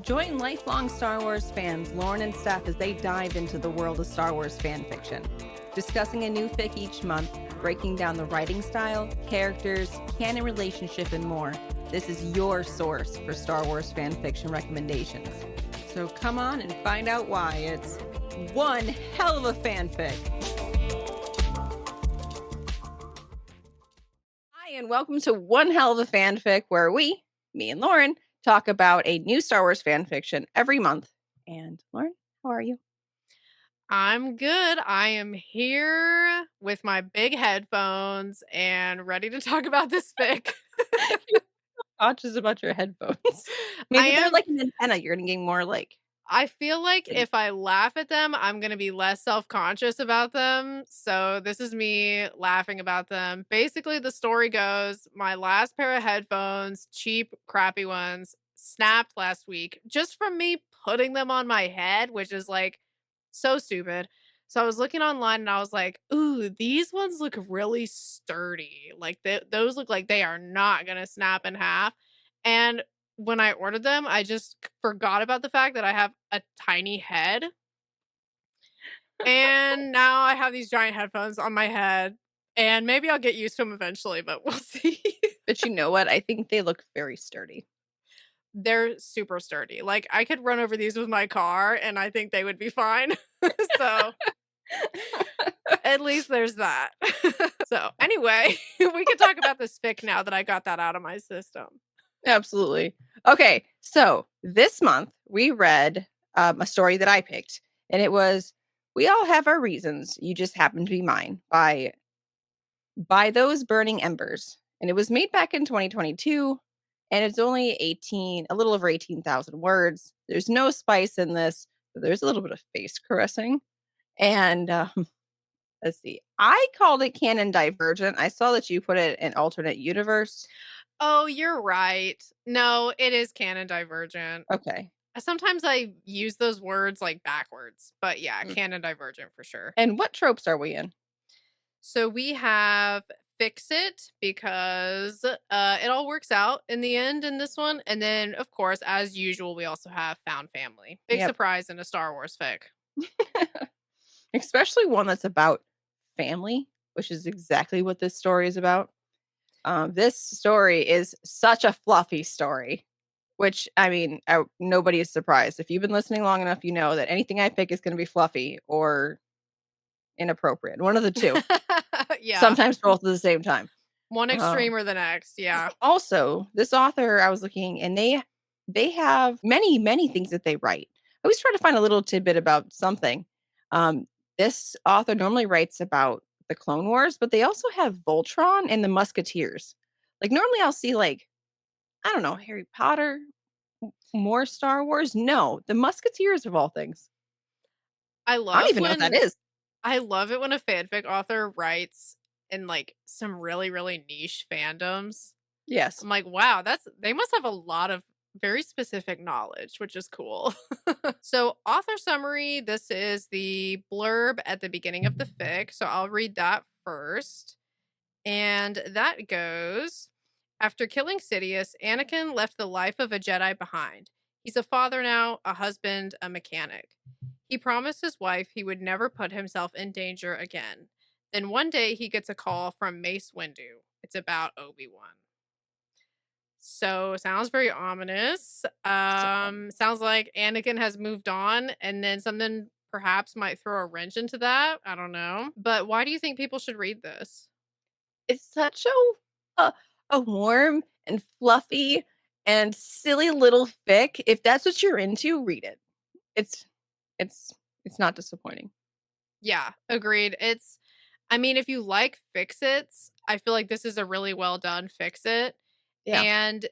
Join lifelong Star Wars fans Lauren and Steph as they dive into the world of Star Wars fan fiction, discussing a new fic each month, breaking down the writing style, characters, canon relationship, and more. This is your source for Star Wars fan fiction recommendations. So come on and find out why it's one hell of a fanfic. Hi, and welcome to One Hell of a Fanfic, where we, me and Lauren, talk about a new Star Wars fan fiction every month. And Lauren, how are you? I'm good. I am here with my big headphones and ready to talk about this fic. Conscious about your headphones. I Maybe they're am. like an antenna. You're gonna get more like. I feel like if I laugh at them, I'm going to be less self-conscious about them. So this is me laughing about them. Basically, the story goes, my last pair of headphones, cheap, crappy ones, snapped last week just from me putting them on my head, which is like so stupid. So I was looking online and I was like, ooh, these ones look really sturdy. Like those look like they are not going to snap in half. And when I ordered them, I just forgot about the fact that I have a tiny head. And now I have these giant headphones on my head. And maybe I'll get used to them eventually, but we'll see. But you know what? I think they look very sturdy. They're super sturdy. Like, I could run over these with my car and I think they would be fine. So at least there's that. So anyway, we can talk about this fic now that I got that out of my system. Absolutely. Okay, so this month we read a story that I picked, and it was "We All Have Our Reasons. You Just Happen to Be Mine" by Those Burning Embers, and it was made back in 2022, and it's only a little over 18,000 words. There's no spice in this, but there's a little bit of face caressing, and let's see. I called it canon divergent. I saw that you put it in alternate universe. Oh, you're right. No, it is canon divergent. Okay. Sometimes I use those words like backwards, but yeah, Mm. canon divergent for sure. And what tropes are we in? So we have fix it because it all works out in the end in this one. And then, of course, as usual, we also have found family. Big Yep. surprise in a Star Wars fic. Especially one that's about family, which is exactly what this story is about. This story is such a fluffy story, which I mean, nobody is surprised. If you've been listening long enough, you know that anything I pick is going to be fluffy or inappropriate. One of the two. Yeah. Sometimes both at the same time. One Um, extreme or the next. Yeah. Also, this author, I was looking, and they have many things that they write. I always try to find a little tidbit about something. Um, this author normally writes about the Clone Wars, but they also have Voltron and the Musketeers. Like normally, I'll see like I don't know Harry Potter, more Star Wars. No, the Musketeers of all things. I I don't love even know what that when is. I love it when a fanfic author writes in like some really, really niche fandoms. Yes. I'm like, wow, they must have a lot of very specific knowledge, which is cool. So, author summary, this is the blurb at the beginning of the fic. So, I'll read that first. And that goes, after killing Sidious, Anakin left the life of a Jedi behind. He's a father now, a husband, a mechanic. He promised his wife he would never put himself in danger again. Then one day he gets a call from Mace Windu. It's about Obi-Wan. So sounds very ominous. Sounds like Anakin has moved on, and then something perhaps might throw a wrench into that. I don't know. But why do you think people should read this? It's such a warm and fluffy and silly little fic. If that's what you're into, read it. It's it's it's not disappointing. Yeah, agreed. I mean, if you like fix-its, I feel like this is a really well done fix-it. Yeah. And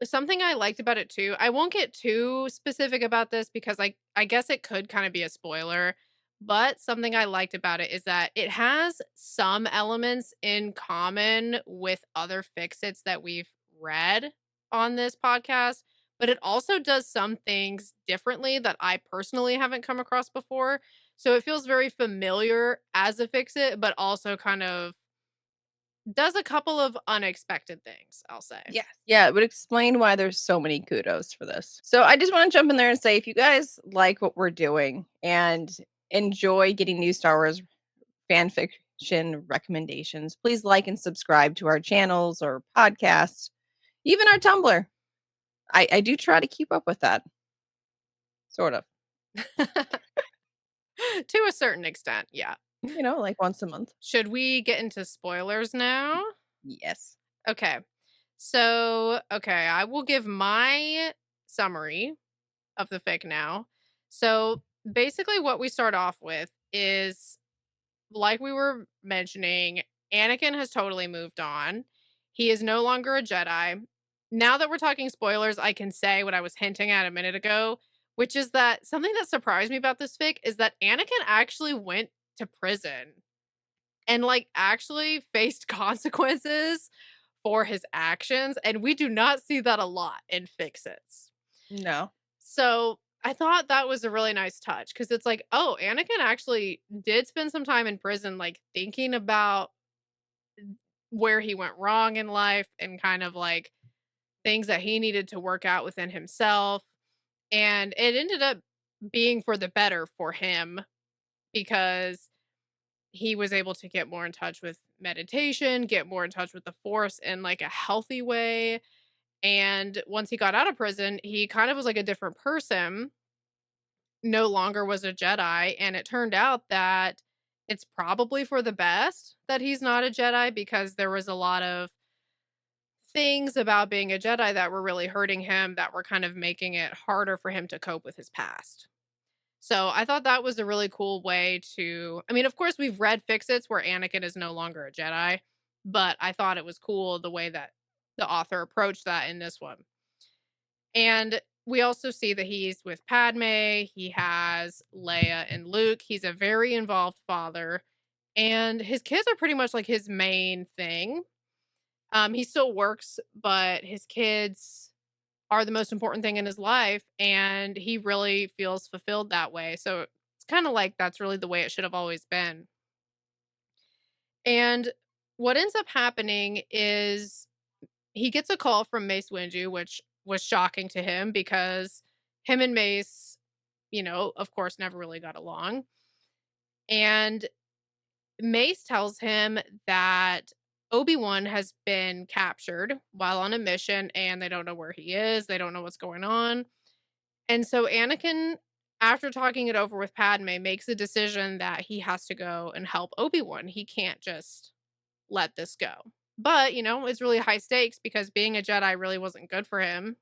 something I liked about it too, I won't get too specific about this because I guess it could kind of be a spoiler, but something I liked about it is that it has some elements in common with other fix-its that we've read on this podcast, but it also does some things differently that I personally haven't come across before. So it feels very familiar as a fix-it, but also kind of does a couple of unexpected things, I'll say. Yes. Yeah, it would explain why there's so many kudos for this. So I just want to jump in there and say if you guys like what we're doing and enjoy getting new Star Wars fan fiction recommendations, please like and subscribe to our channels or podcasts, even our Tumblr. I do try to keep up with that, sort of, To a certain extent, yeah. like once a month. Should we get into spoilers now? Yes. Okay. So, okay, I will give my summary of the fic now. So, basically, what we start off with is like we were mentioning, Anakin has totally moved on. He is no longer a Jedi. Now that we're talking spoilers, I can say what I was hinting at a minute ago, which is that something that surprised me about this fic is that Anakin actually went to prison and like actually faced consequences for his actions. And we do not see that a lot in fixits. No. So I thought that was a really nice touch because it's like, oh, Anakin actually did spend some time in prison, like thinking about where he went wrong in life and kind of like things that he needed to work out within himself. And it ended up being for the better for him because he was able to get more in touch with meditation, get more in touch with the force in like a healthy way. And once he got out of prison, he kind of was like a different person, no longer was a Jedi. And it turned out that it's probably for the best that he's not a Jedi because there was a lot of things about being a Jedi that were really hurting him, that were kind of making it harder for him to cope with his past. So I thought that was a really cool way to, I mean, of course, we've read fixits where Anakin is no longer a Jedi, but I thought it was cool the way that the author approached that in this one. And we also see that he's with Padme, he has Leia and Luke. He's a very involved father, and his kids are pretty much like his main thing. He still works, but his kids are the most important thing in his life, and he really feels fulfilled that way. So it's kind of like that's really the way it should have always been. And what ends up happening is he gets a call from Mace Windu, which was shocking to him because him and Mace, of course, never really got along. And Mace tells him that Obi-Wan has been captured while on a mission and they don't know where he is. They don't know what's going on. And so Anakin, after talking it over with Padme, makes a decision that he has to go and help Obi-Wan. He can't just let this go. But, it's really high stakes because being a Jedi really wasn't good for him.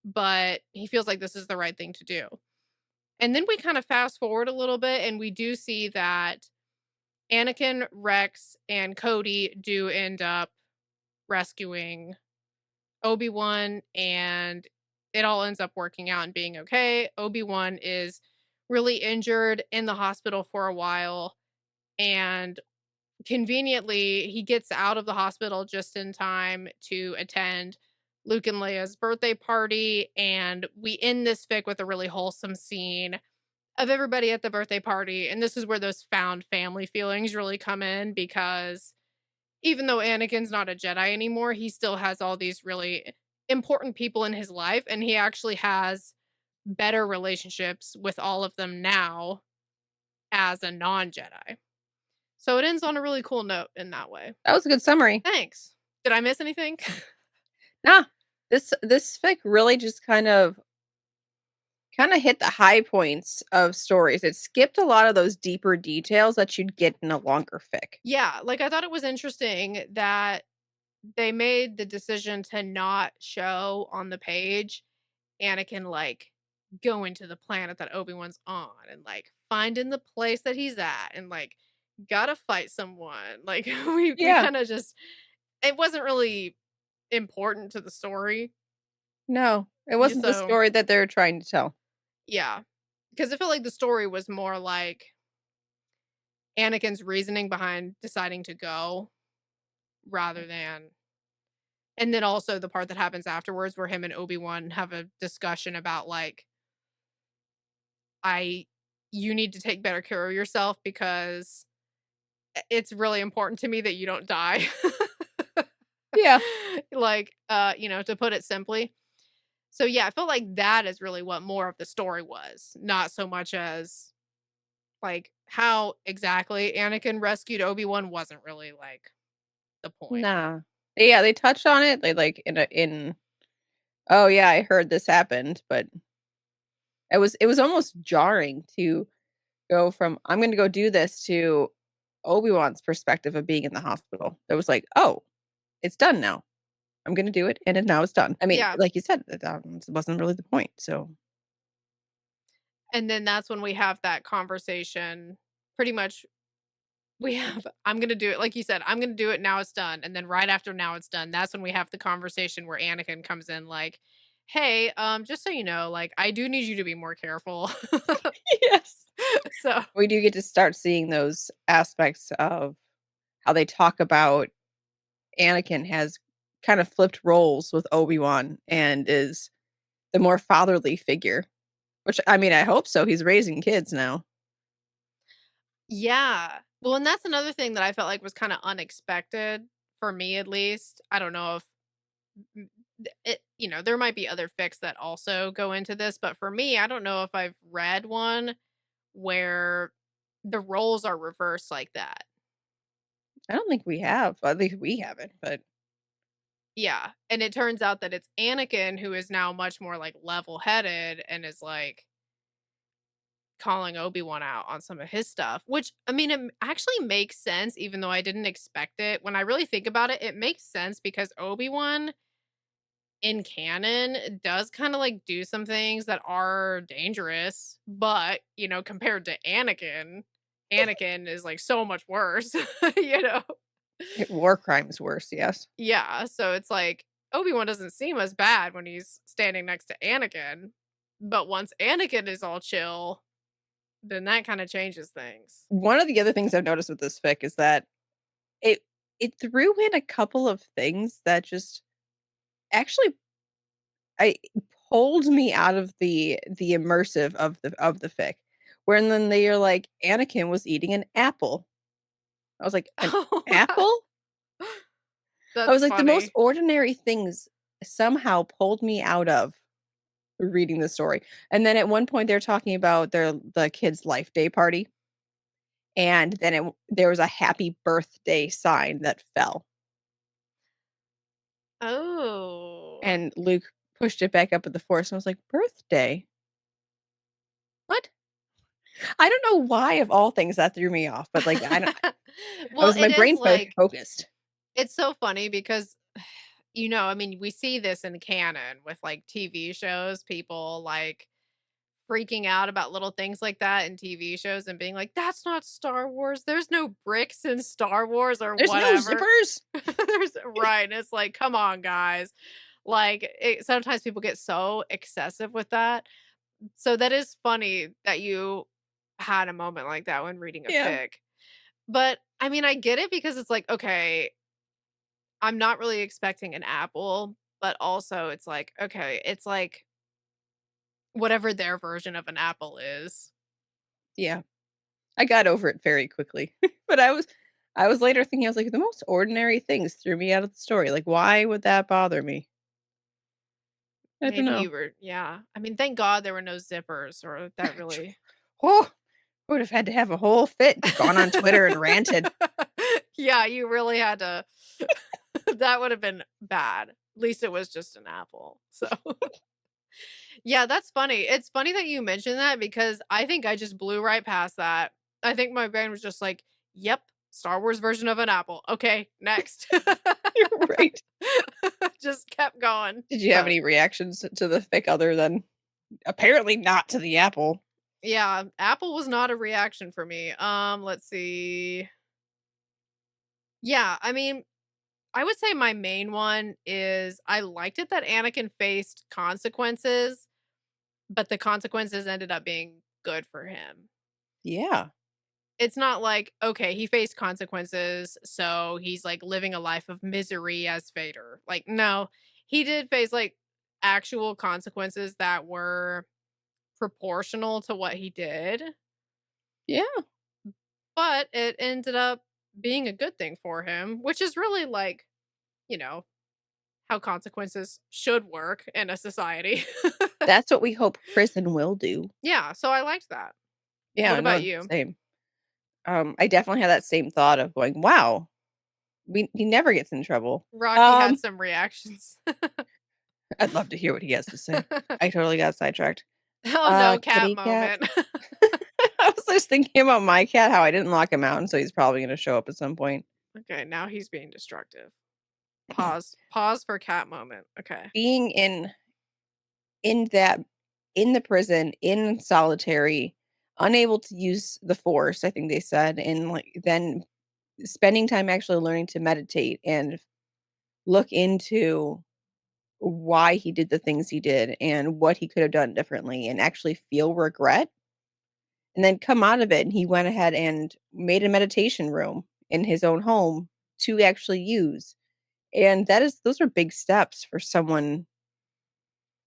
But he feels like this is the right thing to do. And then we kind of fast forward a little bit and we do see that Anakin, Rex, and Cody do end up rescuing Obi-Wan, and it all ends up working out and being okay. Obi-Wan is really injured in the hospital for a while, and conveniently, he gets out of the hospital just in time to attend Luke and Leia's birthday party, and we end this fic with a really wholesome scene of everybody at the birthday party, and this is where those found family feelings really come in because even though Anakin's not a Jedi anymore, he still has all these really important people in his life, and he actually has better relationships with all of them now as a non-Jedi. So it ends on a really cool note in that way. That was a good summary. Thanks. Did I miss anything? Nah, this fic really just kind of hit the high points of stories. It skipped a lot of those deeper details that you'd get in a longer fic. Yeah, like I thought it was interesting that they made the decision to not show on the page Anakin like going to the planet that Obi-Wan's on and like finding the place that he's at and like gotta fight someone. Like we Yeah. kind of just it wasn't really important to the story. No, it Yeah, wasn't the so story that they're trying to tell. yeah. Because I feel like the story was more like Anakin's reasoning behind deciding to go rather than, and then also the part that happens afterwards where him and Obi-Wan have a discussion about like I you need to take better care of yourself because it's really important to me that you don't die. Yeah. Like, to put it simply. So, yeah, I felt like that is really what more of the story was, not so much as, like, how exactly Anakin rescued Obi-Wan wasn't really, like, the point. Nah. Yeah, they touched on it. They, like, "Oh, yeah, I heard this happened," but it was almost jarring to go from, "I'm gonna go do this," to Obi-Wan's perspective of being in the hospital. It was like, "Oh, it's done now. I'm gonna do it, and then now it's done." I mean, Yeah, like you said, it wasn't really the point, so and then that's when we have that conversation. Pretty much we have I'm gonna do it like you said, "I'm gonna do it, now it's done," and then right after "now it's done," that's when we have the conversation where Anakin comes in like, "Hey, just so you know, like, I do need you to be more careful." yes. So We do get to start seeing those aspects of how they talk about Anakin has kind of flipped roles with Obi-Wan and is the more fatherly figure, which, I mean, I hope so. He's raising kids now. yeah. Well, and that's another thing that I felt like was kinda unexpected, for me at least. I don't know if m there might be other fics that also go into this, but for me, I don't know if I've read one where the roles are reversed like that. I don't think we have. At least we haven't, but Yeah, and it turns out that it's Anakin who is now much more, like, level-headed and is, like, calling Obi-Wan out on some of his stuff, which, I mean, actually makes sense even though I didn't expect it. When I really think about it, it makes sense because Obi-Wan in canon does kinda, like, do some things that are dangerous, but, compared to Anakin is, like, so much worse, you know? war crimes worse, yes. Yeah, so it's like Obi-Wan doesn't seem as bad when he's standing next to Anakin, but once Anakin is all chill, then that kinda changes things. One of the other things I've noticed with this fic is that it it threw in a couple of things that just actually I pulled me out of the immersive of the fic, where then they are like, Anakin was eating an apple. I was like, "An Oh, wow. apple?" I was That's like, the most funny. ordinary things somehow pulled me out of reading the story. And then at one point, they're talking about the kid's life day party, and then there was a happy birthday sign that fell, Oh. and Luke pushed it back up at the Force, and I was like, "Birthday? What?" I don't know why of all things that threw me off, but, like, I Well, was my it is brain like focused. it's so funny because, I mean, we see this in canon with, like, TV shows, people, like, freaking out about little things like that in TV shows and being like, "That's not Star Wars. There's no bricks in Star Wars," or There's no whatever. zippers. There's right, and it's like, "Come on, guys." Like, sometimes people get so excessive with that. So that is funny that you had a moment like that when reading a Yeah, fic. But, I mean, I get it because it's like, okay, I'm not really expecting an apple, but also it's like, okay, it's like whatever their version of an apple is. yeah. I got over it very quickly, but I was later thinking, I was like, the most ordinary things threw me out of the story. Like, why would that bother me? I don't Maybe know. you were yeah. I mean, thank God there were no zippers or that really Oh, would have had to have a whole fit, gone on Twitter and ranted. Yeah, you really had to that would have been bad. At least it was just an apple. So, yeah, that's funny. It's funny that you mentioned that because I think I just blew right past that. I think my brain was just like, "Yep, Star Wars version of an apple. Okay, next." You're right. Just kept going. Did you have But any reactions to the fic other than apparently not to the apple? yeah, apple was not a reaction for me. Let's see. Yeah, I mean, I would say my main one is I liked it that Anakin faced consequences, but the consequences ended up being good for him. Yeah. It's not like, okay, he faced consequences, so he's like living a life of misery as Vader. Like, no, he did face like actual consequences that were proportional to what he did, Yeah. but it ended up being a good thing for him, which is really like, you know, how consequences should work in a society. That's what we hope prison will do. Yeah, so I liked that. What Yeah, about no, you? same. I definitely had that same thought of going, "Wow, he never gets in trouble." Rocky had Um, some reactions. I'd love to hear what he has to say. I totally got sidetracked. Oh, no, cat Kitty cat. moment. I was just thinking about my cat, how I didn't lock him out, and so he's probably gonna show up at some point. Okay, now he's being destructive. Pause. Pause for cat moment. Okay. Being in that in the prison, in solitary, unable to use the force, I think they said, and, like, then spending time actually learning to meditate and look into why he did the things he did and what he could have done differently and actually feel regret, and then come out of it, and he went ahead and made a meditation room in his own home to actually use, and those are big steps for someone.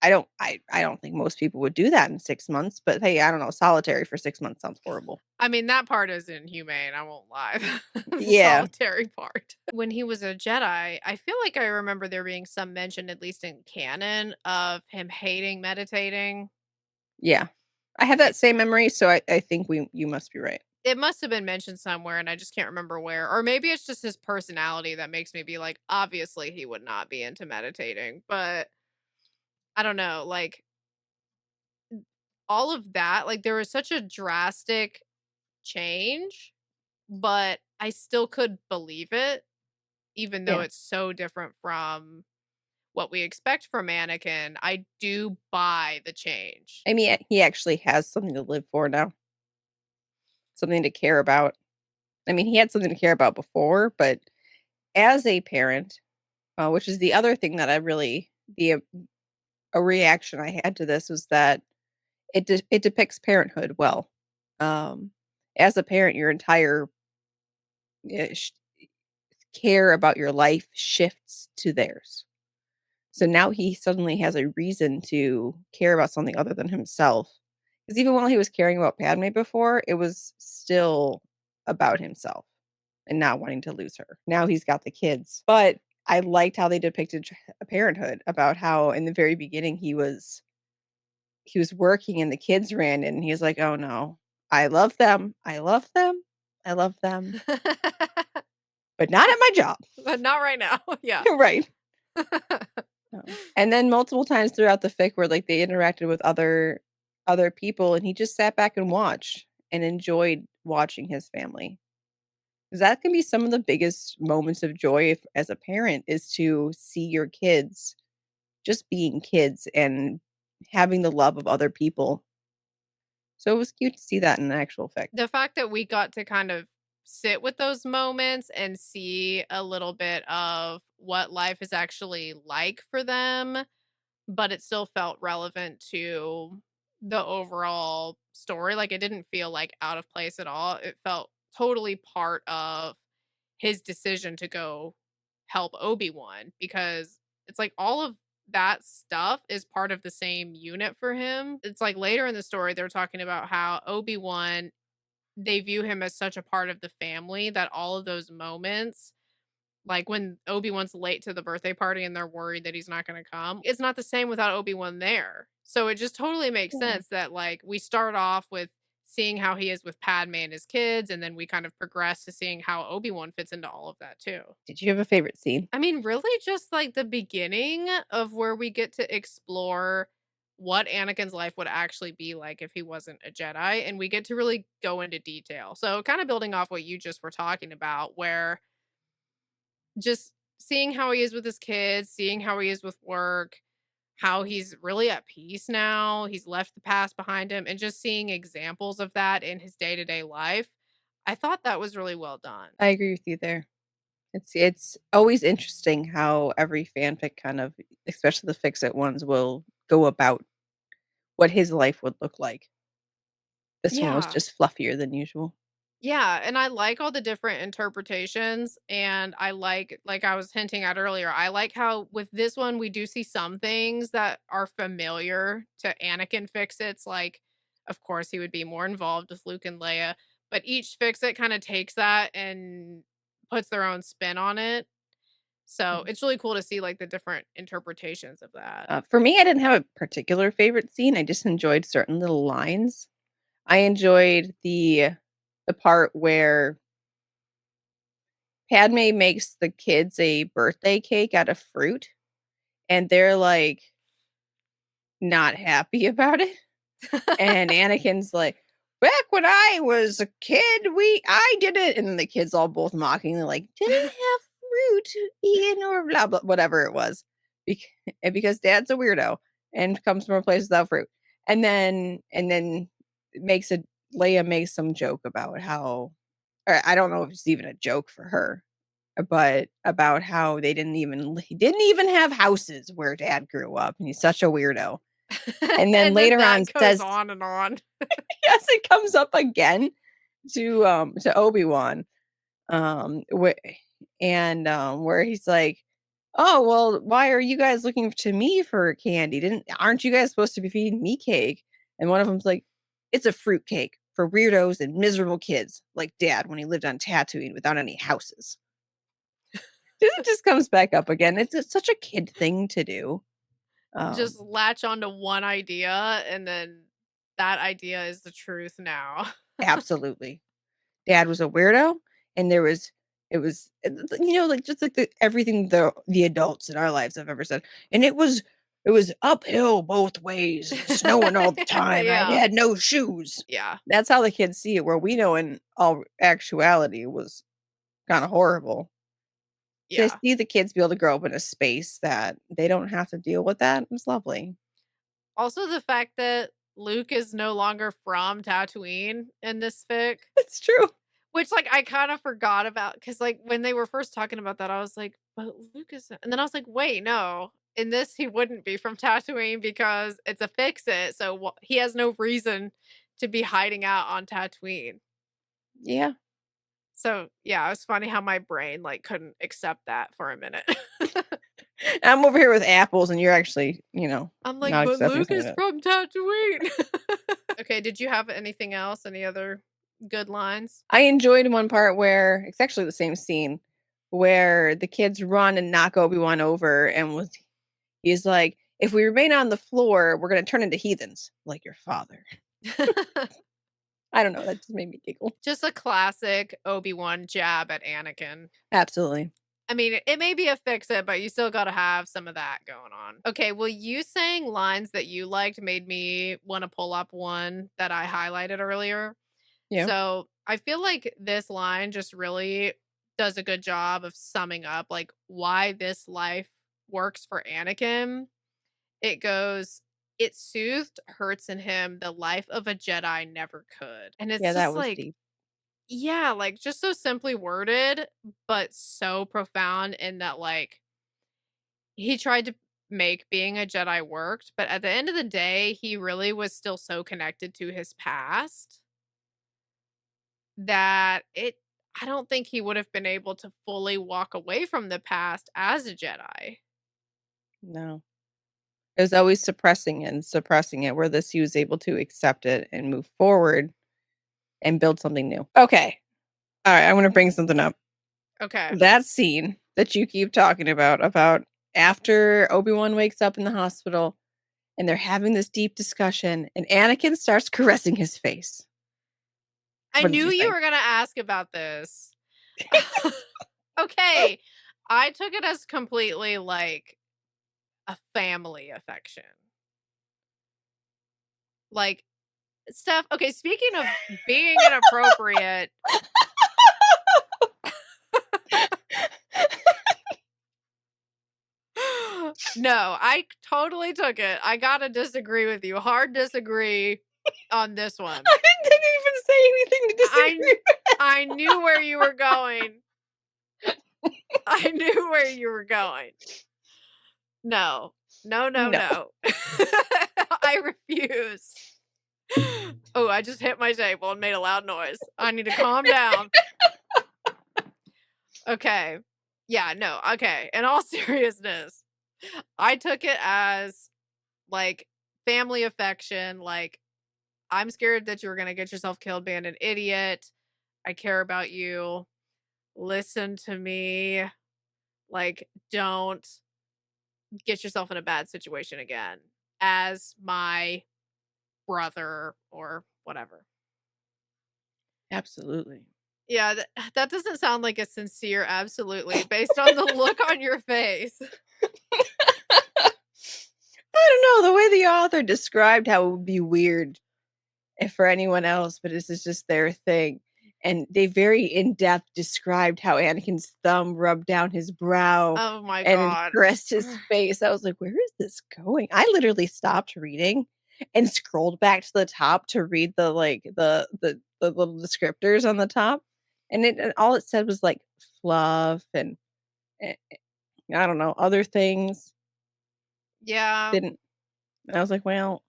I don't think most people would do that in 6 months, but hey, I don't know, solitary for 6 months sounds horrible. I mean, that part is inhumane, I won't lie. The Yeah, solitary part. When he was a Jedi, I feel like I remember there being some mention, at least in canon, of him hating meditating. yeah. I have that same memory, so I think you must be right. It must have been mentioned somewhere, and I just can't remember where. Or maybe it's just his personality that makes me be like, obviously, he would not be into meditating. But I don't know. Like, all of that, like, there was such a drastic change, but I still could believe it, even though Yeah. it's so different from what we expect from Anakin. I do buy the change. I mean, he actually has something to live for now, something to care about. I mean, he had something to care about before, but as a parent, which is the other thing that I really a reaction I had to this was that it depicts parenthood well. Um, as a parent, your entire sh care about your life shifts to theirs. So now he suddenly has a reason to care about something other than himself. Because even while he was caring about Padme before, it was still about himself and not wanting to lose her. Now he's got the kids. But I liked how they depicted parenthood, about how in the very beginning he was working and the kids ran in and he's like, "Oh no. I love them. I love them. I love them, but not at my job." But not right now. Yeah. Right. And then multiple times throughout the fic where, like, they interacted with other people, and he just sat back and watched and enjoyed watching his family. 'Cause that can be some of the biggest moments of joy if as a parent is to see your kids just being kids and having the love of other people. So it was cute to see that in an actual fic. The fact that we got to kind of sit with those moments and see a little bit of what life is actually like for them, but it still felt relevant to the overall story. Like, it didn't feel like out of place at all. It felt totally part of his decision to go help Obi-Wan, because it's like all of that stuff is part of the same unit for him. It's like later in the story they're talking about how Obi-Wan, they view him as such a part of the family that all of those moments, like when Obi-Wan's late to the birthday party and they're worried that he's not gonna come, it's not the same without Obi-Wan there. So it just totally makes Yeah. sense that, like, we start off with seeing how he is with Padme and his kids, and then we kind of progress to seeing how Obi-Wan fits into all of that too. Did you have a favorite scene? I mean, really just like the beginning of where we get to explore what Anakin's life would actually be like if he wasn't a Jedi, and we get to really go into detail. So, kind of building off what you just were talking about, where just seeing how he is with his kids, seeing how he is with work, how he's really at peace now, he's left the past behind him, and just seeing examples of that in his day-to-day life. I thought that was really well done. I agree with you there. It's always interesting how every fanfic kind of, especially the fix-it ones, will go about what his life would look like. This one was Yeah. just fluffier than usual. Yeah, and I like all the different interpretations, and I like I was hinting at earlier, I like how with this one we do see some things that are familiar to Anakin fix-its, like, of course, he would be more involved with Luke and Leia, but each fix-it kinda takes that and puts their own spin on it. So, Mhm. it's really cool to see, like, the different interpretations of that. For me, I didn't have a particular favorite scene. I just enjoyed certain little lines. I enjoyed the part where Padme makes the kids a birthday cake out of fruit, and they're, like, not happy about it, and Anakin's like, "Back when I was a kid, I did it," and then the kids all both mockingly like, "Didn't have fruit, Ian, or blah, blah," whatever it was, bec and because dad's a weirdo and comes from a place without fruit, and then makes a Leia makes some joke about how or I don't know if it's even a joke for her, but about how he didn't even have houses where dad grew up, and he's such a weirdo. And then And then later on that goes says on and on. yes, it comes up again to Obi-Wan, where where he's like, "Oh, well, why are you guys looking to me for candy? Didn't aren't you guys supposed to be feeding me cake?" And one of them's like, "It's a fruit cake for weirdos and miserable kids like dad when he lived on Tatooine without any houses." It just comes back up again. It's such a kid thing to do. Just Um, latch onto one idea, and then that idea is the truth now. Absolutely. Dad was a weirdo, and it was like, just like everything the adults in our lives have ever said, and it was uphill both ways and snowing all the time. I Yeah. had no shoes. Yeah. That's how the kids see it, where we know in all actuality it was kinda horrible. To Yeah. see the kids be able to grow up in a space that they don't have to deal with that is lovely. Also, the fact that Luke is no longer from Tatooine in this fic, It's true. which, like, I kinda forgot about because, like, when they were first talking about that, I was like, "But Luke is," and then I was like, "Wait, no. In this, he wouldn't be from Tatooine because it's a fix-it, so he has no reason to be hiding out on Tatooine." Yeah. So, yeah, it was funny how my brain, like, couldn't accept that for a minute. I'm over here with apples, and you're actually, I'm like, not "But accepting Luke some of is it. from Tatooine." Okay, did you have anything else? Any other good lines? I enjoyed one part where it's actually the same scene where the kids run and knock Obi-Wan over he's like, "If we remain on the floor, we're gonna turn into heathens, like your father." I don't know, that just made me giggle. Just a classic Obi-Wan jab at Anakin. Absolutely. I mean, it may be a fix-it, but you still gotta have some of that going on. Okay, well, you saying lines that you liked made me wanna pull up one that I highlighted earlier. Yeah. So, I feel like this line just really does a good job of summing up, like, why this life works for Anakin. It goes, "It soothed hurts in him the life of a Jedi never could." And it's Yeah, that just was like, deep. yeah, like, just so simply worded, but so profound in that, like, he tried to make being a Jedi worked, but at the end of the day, he really was still so connected to his past that I don't think he would have been able to fully walk away from the past as a Jedi. No. It was always suppressing it, where this he was able to accept it and move forward and build something new. Okay. Alright, I'm gonna bring something up. Okay. That scene that you keep talking about after Obi-Wan wakes up in the hospital and they're having this deep discussion and Anakin starts caressing his face. I What did knew you you think? were gonna ask about this. Okay. I took it as completely like a family affection. Like, Steph, okay, speaking of being inappropriate, no, I totally took it. I gotta disagree with you. Hard disagree on this one. I didn't even say anything to I kn- disagree. I knew where you were going. I knew where you were going. No. No, no, No. no. I refuse. Oh, I just hit my table and made a loud noise. I need to calm down. Okay. Yeah, no. Okay. In all seriousness, I took it as like family affection, like I'm scared that you're going to get yourself killed being an idiot. I care about you. listen to me. Like, don't get yourself in a bad situation again as my brother or whatever. Absolutely. Yeah, that doesn't sound like a sincere absolutely based on the look on your face. I don't know, the way the author described how it would be weird if for anyone else, but this is just their thing. And they very in-depth described how Anakin's thumb rubbed down his brow Oh my and it god. caressed his face. I was like, "Where is this going?" I literally stopped reading and scrolled back to the top to read the, like, the little descriptors on the top, and all it said was, like, fluff and, eh, I don't know, other things. Yeah, Didn't and I was like, "Well,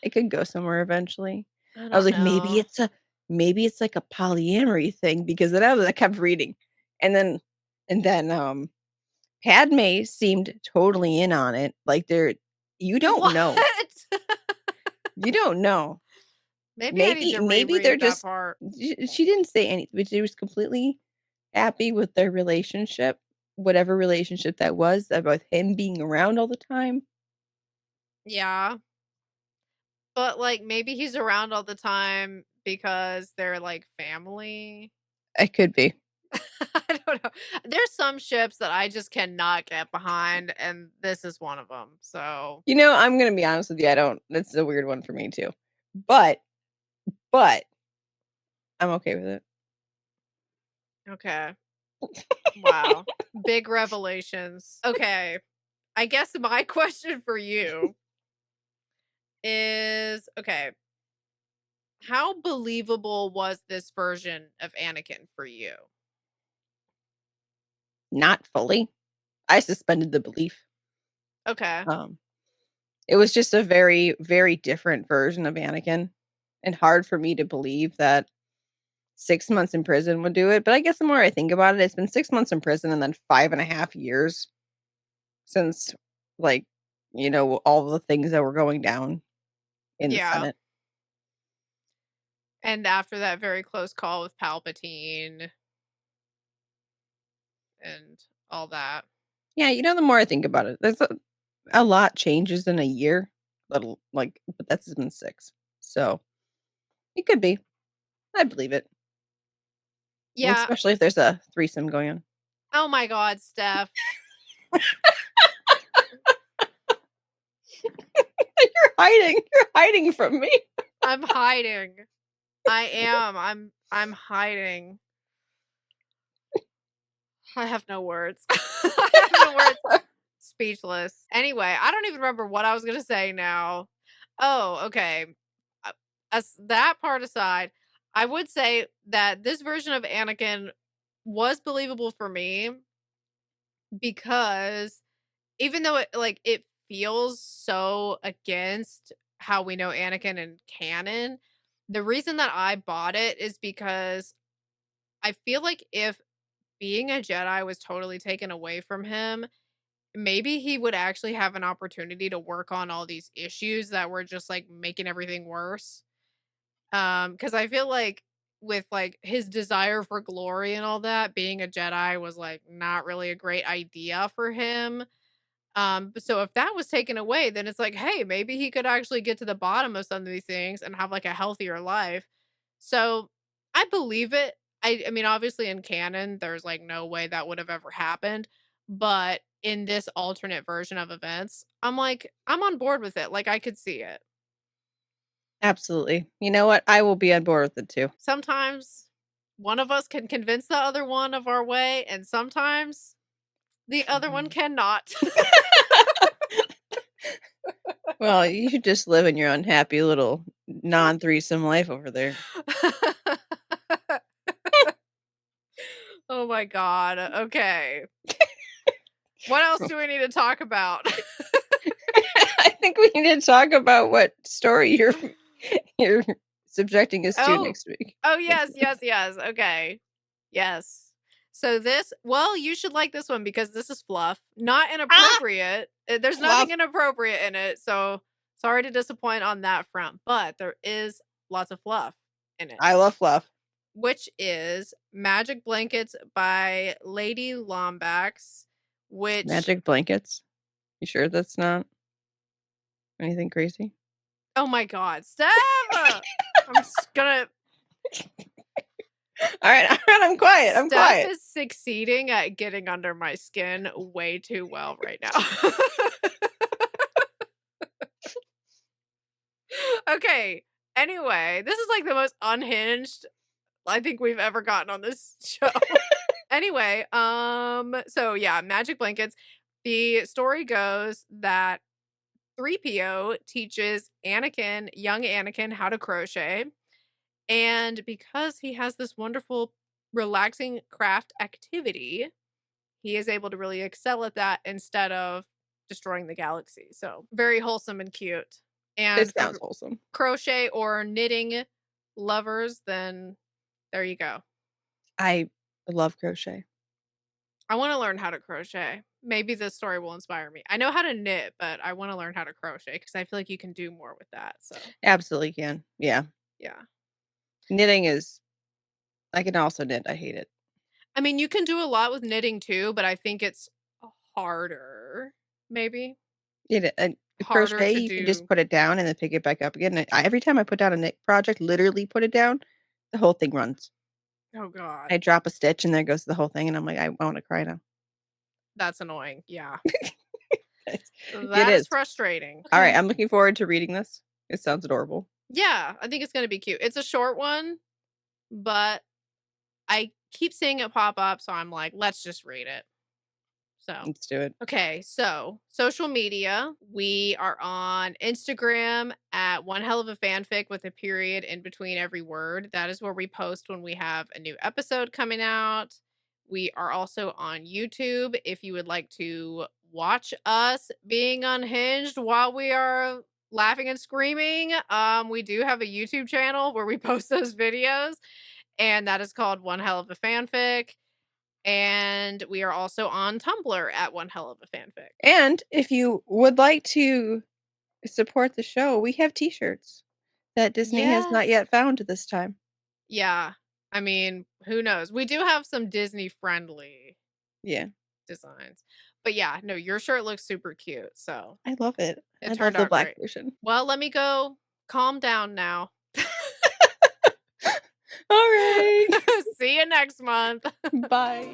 it could go somewhere eventually." I I was don't like, know. maybe it's like a polyamory thing," because then I kept reading. And then Padme seemed totally in on it. Like you don't What? know. You don't know. Maybe I need to Maybe they're reread that just part. she didn't say anything, but she was completely happy with their relationship, whatever relationship that was, about him being around all the time. Yeah, but, like, maybe he's around all the time because they're, like, family. It could be. I don't know. There's some ships that I just cannot get behind, and this is one of them. So, I'm gonna be honest with you, I don't it's a weird one for me too. But but I'm okay with it. okay. Wow. Big revelations. Okay. I guess my question for you is, okay, how believable was this version of Anakin for you? Not fully. I suspended the belief. Okay. Um, it was just a very, very different version of Anakin, and hard for me to believe that 6 months in prison would do it, but I guess the more I think about it, it's been 6 months in prison and then 5.5 years since, like, all the things that were going down in the Yeah. Senate. And after that very close call with Palpatine and all that. Yeah, the more I think about it, there's a lot changes in a year, but that's been 6. So, it could be. I believe it, Yeah. especially if there's a threesome going on. Oh my god, Steph. You're hiding from me. I'm hiding. I am. I'm hiding. I have no words. I have no words. Speechless. Anyway, I don't even remember what I was gonna say now. Oh, okay. Uh, As that part aside, I would say that this version of Anakin was believable for me because even though it feels so against how we know Anakin in canon, the reason that I bought it is because I feel like if being a Jedi was totally taken away from him, maybe he would actually have an opportunity to work on all these issues that were just like making everything worse. Cuz I feel like with like his desire for glory and all that, being a Jedi was like not really a great idea for him. So if that was taken away, then it's like, hey, maybe he could actually get to the bottom of some of these things and have like a healthier life. So I believe it. I mean, obviously in canon, there's like no way that would have ever happened. But in this alternate version of events, I'm like, I'm on board with it. Like I could see it. Absolutely. You know what? I will be on board with it too. Sometimes one of us can convince the other one of our way, and sometimes the other one Mhm. cannot. Well, you should just live in your unhappy little non-threesome life over there. Oh my god. Okay. What else do we need to talk about? I think we need to talk about what story you're subjecting us to Oh. next week. Oh, Next yes, month. yes, yes. Okay. Yes. So well, you should like this one because this is fluff, not Ah! inappropriate. There's nothing Fluff. inappropriate in it, so sorry to disappoint on that front, but there is lots of fluff in it. I love fluff. which is Magic Blankets by Lady Lombax, which Magic blankets. You sure that's not anything crazy? oh my god, Steph! I'm just gonna All right, I'm quiet. I'm Steph quiet. is succeeding at getting under my skin way too well right now. Okay, anyway, this is like the most unhinged I think we've ever gotten on this show. Anyway, so yeah, Magic Blankets. The story goes that 3PO teaches Anakin, young Anakin, how to crochet. And because he has this wonderful, relaxing craft activity, he is able to really excel at that instead of destroying the galaxy. So, very wholesome and cute. And It for sounds wholesome. crochet or knitting lovers, then there you go. I love crochet. I want to learn how to crochet. Maybe this story will inspire me. I know how to knit, but I want to learn how to crochet because I feel like you can do more with that. So, Absolutely can. Yeah. yeah. Knitting is I can also knit. I hate it. I mean, you can do a lot with knitting too, but I think it's harder, maybe. Harder Crochet, to you can just do. put it down and then pick it back up again. Every time I put down a knit project, literally put it down, the whole thing runs. Oh god. I drop a stitch and there goes the whole thing, and I'm like, I want to cry now. That's annoying. Yeah. It That is is. frustrating. All right, Okay. I'm looking forward to reading this. It sounds adorable. Yeah, I think it's going to be cute. It's a short one, but I keep seeing it pop up, so I'm like, let's just read it. So, Let's do it. okay, so social media. We are on Instagram at One Hell of a Fanfic with a period in between every word. That is where we post when we have a new episode coming out. We are also on YouTube if you would like to watch us being unhinged while we are laughing and screaming. We do have a YouTube channel where we post those videos, and that is called One Hell of a Fanfic. And we are also on Tumblr at One Hell of a Fanfic. And if you would like to support the show, we have t-shirts that Disney has not Yes. yet found this time. Yeah. I mean, who knows? We do have some Disney friendly Yeah. designs. But yeah, no, your shirt looks super cute. So I love it. it I love turned the out black great. version. Well, let me go calm down now. All right. See you next month. Bye.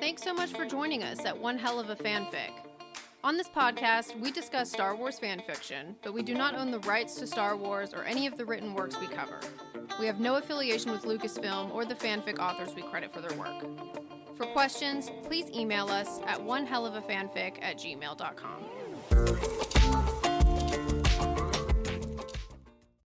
Thanks so much for joining us at One Hell of a Fanfic. On this podcast, we discuss Star Wars fanfiction, but we do not own the rights to Star Wars or any of the written works we cover. We have no affiliation with Lucasfilm or the fanfic authors we credit for their work. For questions, please email us at onehellofafanfic@gmail.com.